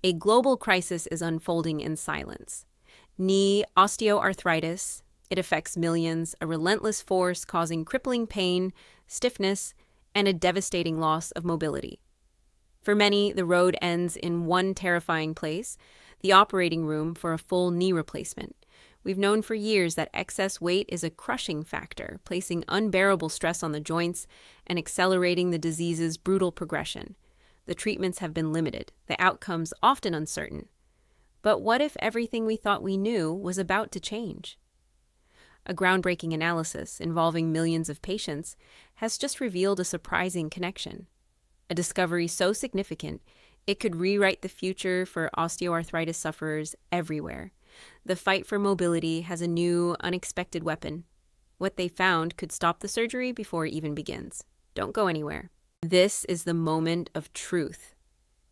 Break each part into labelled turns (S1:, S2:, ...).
S1: A global crisis is unfolding in silence. Knee osteoarthritis. It affects millions, a relentless force causing crippling pain, stiffness, and a devastating loss of mobility. For many, the road ends in one terrifying place, the operating room for a full knee replacement. We've known for years that excess weight is a crushing factor, placing unbearable stress on the joints and accelerating the disease's brutal progression. The treatments have been limited, the outcomes often uncertain. But what if everything we thought we knew was about to change? A groundbreaking analysis involving millions of patients has just revealed a surprising connection. A discovery so significant, it could rewrite the future for osteoarthritis sufferers everywhere. The fight for mobility has a new, unexpected weapon. What they found could stop the surgery before it even begins. Don't go anywhere. This is the moment of truth.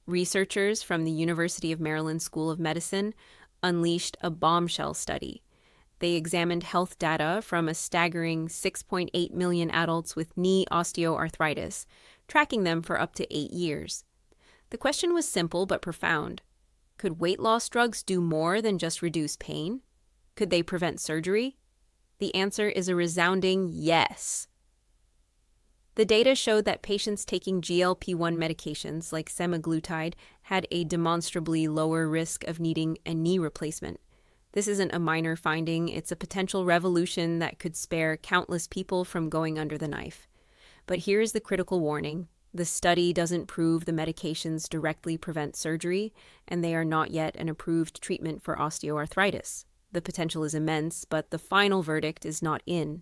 S1: Researchers from the University of Maryland School of Medicine unleashed a bombshell study. They examined health data from a staggering 6.8 million adults with knee osteoarthritis, tracking them for up to 8 years. The question was simple but profound. Could weight loss drugs do more than just reduce pain? Could they prevent surgery? The answer is a resounding yes. The data showed that patients taking GLP-1 medications like semaglutide had a demonstrably lower risk of needing a knee replacement. This isn't a minor finding, it's a potential revolution that could spare countless people from going under the knife. But here's the critical warning. The study doesn't prove the medications directly prevent surgery, and they are not yet an approved treatment for osteoarthritis. The potential is immense, but the final verdict is not in.